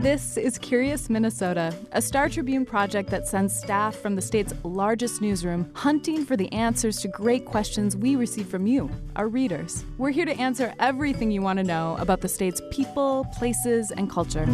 This is Curious Minnesota, a Star Tribune project that sends staff from the state's largest newsroom hunting for the answers to great questions we receive from you, our readers. We're here to answer everything you want to know about the state's people, places, and culture.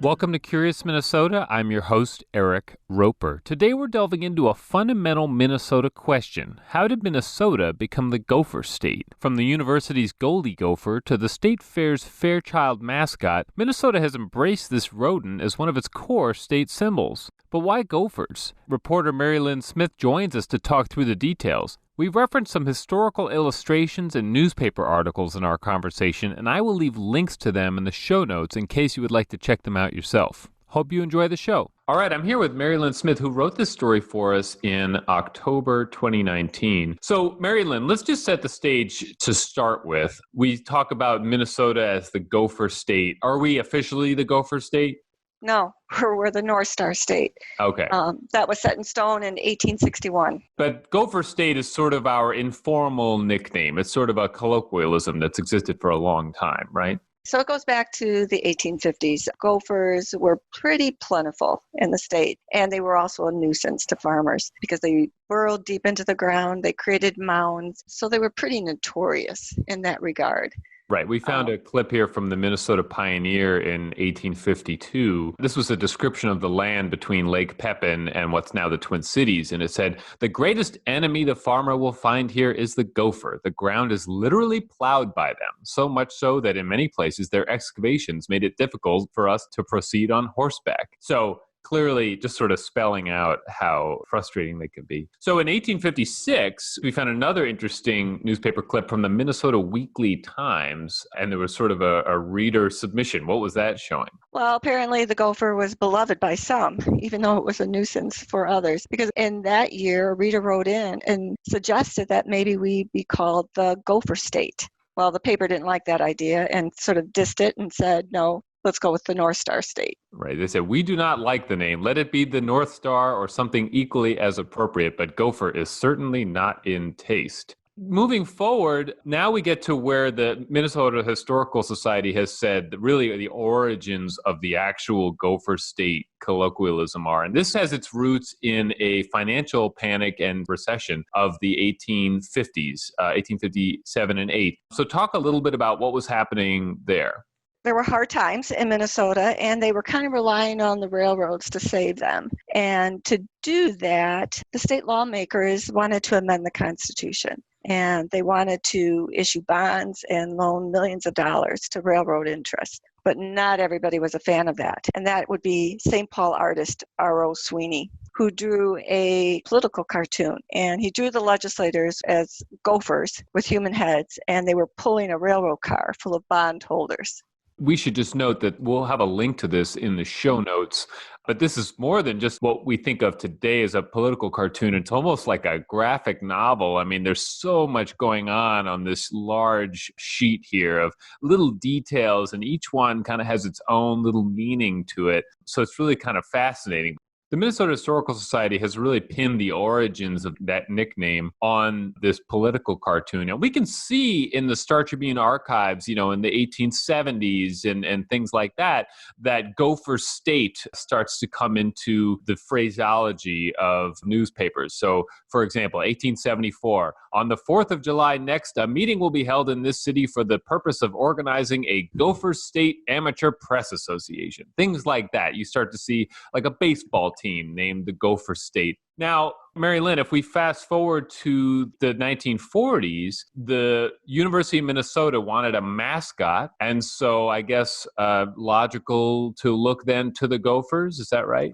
Welcome to Curious Minnesota. I'm your host, Eric Roper. Today we're delving into a fundamental Minnesota question. How did Minnesota become the Gopher State? From the university's Goldy Gopher to the state fair's Fairchild mascot, Minnesota has embraced this rodent as one of its core state symbols. But why gophers? Reporter Mary Lynn Smith joins us to talk through the details. We've referenced some historical illustrations and newspaper articles in our conversation, and I will leave links to them in the show notes in case you would like to check them out yourself. Hope you enjoy the show. All right, I'm here with Mary Lynn Smith, who wrote this story for us in October 2019. So, Mary Lynn, let's just set the stage to start with. We talk about Minnesota as the Gopher State. Are we officially the Gopher State? No, we're the North Star State. Okay. That was set in stone in 1861. But Gopher State is sort of our informal nickname. It's sort of a colloquialism that's existed for a long time, right? So it goes back to the 1850s. Gophers were pretty plentiful in the state, and they were also a nuisance to farmers because they burrowed deep into the ground. They created mounds, so they were pretty notorious in that regard. Right. We found a clip here from the Minnesota Pioneer in 1852. This was a description of the land between Lake Pepin and what's now the Twin Cities. And it said, "The greatest enemy the farmer will find here is the gopher. The ground is literally plowed by them, so much so that in many places their excavations made it difficult for us to proceed on horseback." So clearly just sort of spelling out how frustrating they can be. So in 1856, we found another interesting newspaper clip from the Minnesota Weekly Times, and there was sort of a reader submission. What was that showing? Well, apparently the gopher was beloved by some, even though it was a nuisance for others. Because in that year, a reader wrote in and suggested that maybe we be called the Gopher State. Well, the paper didn't like that idea and sort of dissed it and said, no, let's go with the North Star State. Right. They said, we do not like the name. Let it be the North Star or something equally as appropriate, but gopher is certainly not in taste. Moving forward, now we get to where the Minnesota Historical Society has said that really the origins of the actual Gopher State colloquialism are. And this has its roots in a financial panic and recession of the 1850s, 1857 and 8. So talk a little bit about what was happening there. There were hard times in Minnesota, and they were kind of relying on the railroads to save them. And to do that, the state lawmakers wanted to amend the Constitution, and they wanted to issue bonds and loan millions of dollars to railroad interests. But not everybody was a fan of that. And that would be St. Paul artist R.O. Sweeney, who drew a political cartoon. And he drew the legislators as gophers with human heads, and they were pulling a railroad car full of bondholders. We should just note that we'll have a link to this in the show notes, but this is more than just what we think of today as a political cartoon. It's almost like a graphic novel. I mean, there's so much going on this large sheet here of little details, and each one kind of has its own little meaning to it. So it's really kind of fascinating. The Minnesota Historical Society has really pinned the origins of that nickname on this political cartoon. And we can see in the Star Tribune archives, in the 1870s and things like that, that Gopher State starts to come into the phraseology of newspapers. So, for example, 1874, on the 4th of July next, a meeting will be held in this city for the purpose of organizing a Gopher State Amateur Press Association. Things like that. You start to see like a baseball team named the Gopher State. Now, Mary Lynn, if we fast forward to the 1940s, the University of Minnesota wanted a mascot, and so I guess logical to look then to the Gophers. Is that right?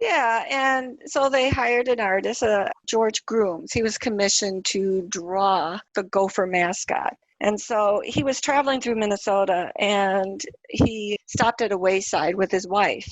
Yeah, and so they hired an artist, George Grooms. He was commissioned to draw the gopher mascot. And so he was traveling through Minnesota, and he stopped at a wayside with his wife.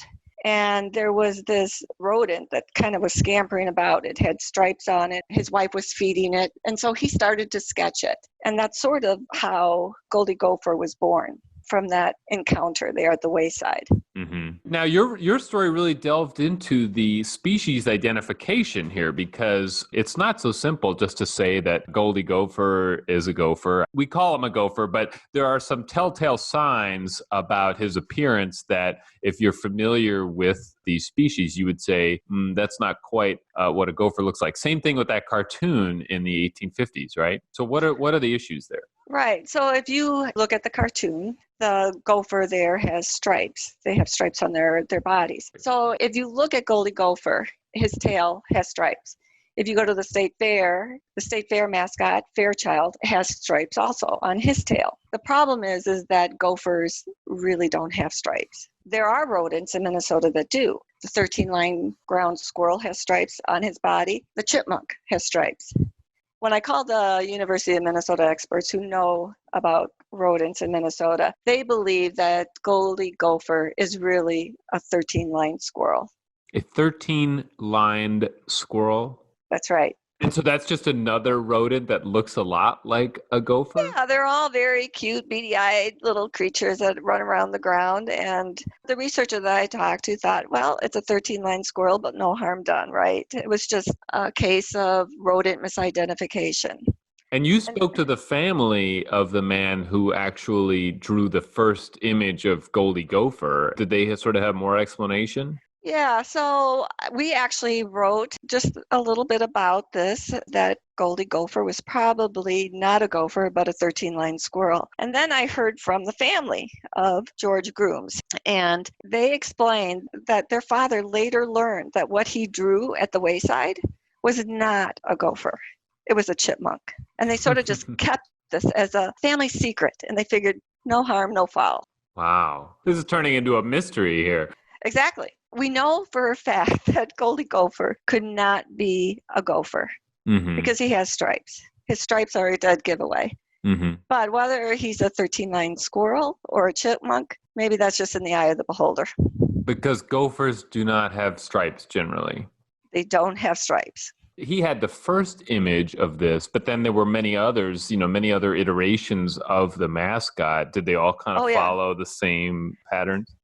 And there was this rodent that kind of was scampering about. It had stripes on it. His wife was feeding it. And so he started to sketch it. And that's sort of how Goldy Gopher was born. from that encounter there at the wayside. Mm-hmm. Now, your story really delved into the species identification here, because it's not so simple just to say that Goldy Gopher is a gopher. We call him a gopher, but there are some telltale signs about his appearance that if you're familiar with the species, you would say, that's not quite what a gopher looks like. Same thing with that cartoon in the 1850s, right? So what are the issues there? Right. So if you look at the cartoon, the gopher there has stripes. They have stripes on their bodies. So if you look at Goldy Gopher, his tail has stripes. If you go to the state fair mascot, Fairchild, has stripes also on his tail. The problem is that gophers really don't have stripes. There are rodents in Minnesota that do. The 13-line ground squirrel has stripes on his body. The chipmunk has stripes. When I called the University of Minnesota experts who know about rodents in Minnesota, they believe that Goldy Gopher is really a 13-line squirrel. A 13-lined squirrel? That's right. And so that's just another rodent that looks a lot like a gopher? Yeah, they're all very cute, beady-eyed little creatures that run around the ground. And the researcher that I talked to thought, well, it's a 13-line squirrel, but no harm done, right? It was just a case of rodent misidentification. And you spoke to the family of the man who actually drew the first image of Goldy Gopher. Did they sort of have more explanation? Yeah, so we actually wrote just a little bit about this, that Goldy Gopher was probably not a gopher, but a 13-line squirrel. And then I heard from the family of George Grooms, and they explained that their father later learned that what he drew at the wayside was not a gopher. It was a chipmunk. And they sort of just kept this as a family secret, and they figured no harm, no foul. Wow. This is turning into a mystery here. Exactly. We know for a fact that Goldy Gopher could not be a gopher because he has stripes. His stripes are a dead giveaway. But whether he's a 13-line squirrel or a chipmunk, maybe that's just in the eye of the beholder. Because gophers do not have stripes generally. They don't have stripes. He had the first image of this, but then there were many others, many other iterations of the mascot. Did they all kind of follow the same patterns?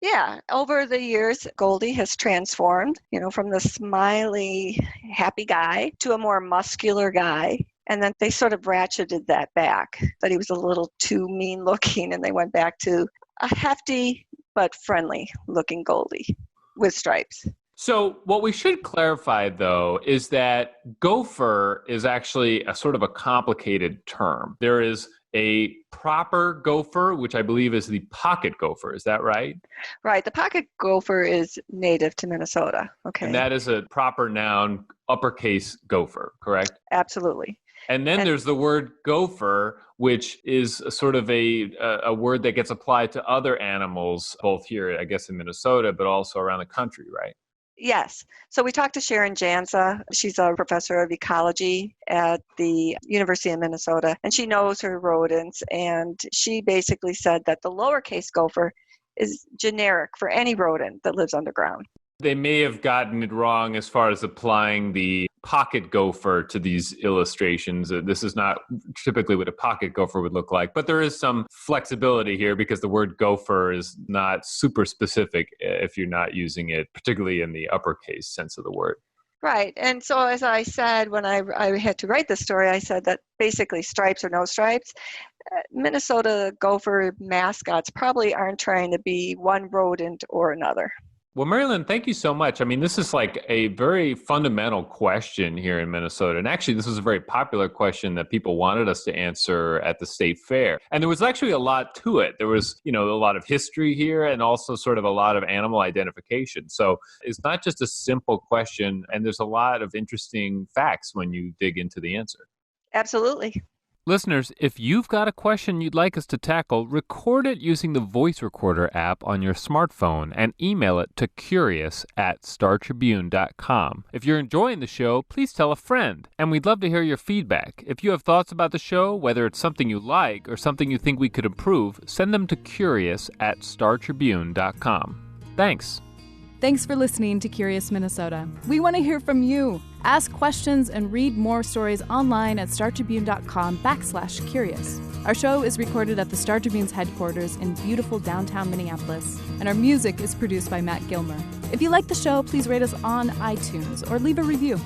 Yeah, over the years, Goldy has transformed, from the smiley, happy guy to a more muscular guy. And then they sort of ratcheted that back, that he was a little too mean looking, and they went back to a hefty but friendly looking Goldy with stripes. So what we should clarify, though, is that gopher is actually a sort of a complicated term. There is a proper gopher, which I believe is the pocket gopher. Is that right? Right. The pocket gopher is native to Minnesota. Okay. And that is a proper noun, uppercase gopher, correct? Absolutely. And then there's the word gopher, which is a sort of a word that gets applied to other animals, both here, I guess, in Minnesota, but also around the country, right? Yes. So we talked to Sharon Jansa. She's a professor of ecology at the University of Minnesota, and she knows her rodents. And she basically said that the lowercase gopher is generic for any rodent that lives underground. They may have gotten it wrong as far as applying the pocket gopher to these illustrations. This is not typically what a pocket gopher would look like, but there is some flexibility here because the word gopher is not super specific if you're not using it, particularly in the uppercase sense of the word. Right. And so as I said, when I had to write this story, I said that basically stripes or no stripes, Minnesota gopher mascots probably aren't trying to be one rodent or another. Well, Marilyn, thank you so much. I mean, this is like a very fundamental question here in Minnesota. And actually, this was a very popular question that people wanted us to answer at the state fair. And there was actually a lot to it. There was, a lot of history here and also sort of a lot of animal identification. So it's not just a simple question. And there's a lot of interesting facts when you dig into the answer. Absolutely. Listeners, if you've got a question you'd like us to tackle, record it using the voice recorder app on your smartphone and email it to curious@startribune.com. If you're enjoying the show, please tell a friend, and we'd love to hear your feedback. If you have thoughts about the show, whether it's something you like or something you think we could improve, send them to curious@startribune.com. Thanks. Thanks for listening to Curious Minnesota. We want to hear from you. Ask questions and read more stories online at startribune.com/curious. Our show is recorded at the Star Tribune's headquarters in beautiful downtown Minneapolis, and our music is produced by Matt Gilmer. If you like the show, please rate us on iTunes or leave a review.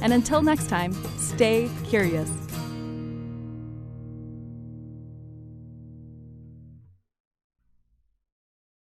And until next time, stay curious.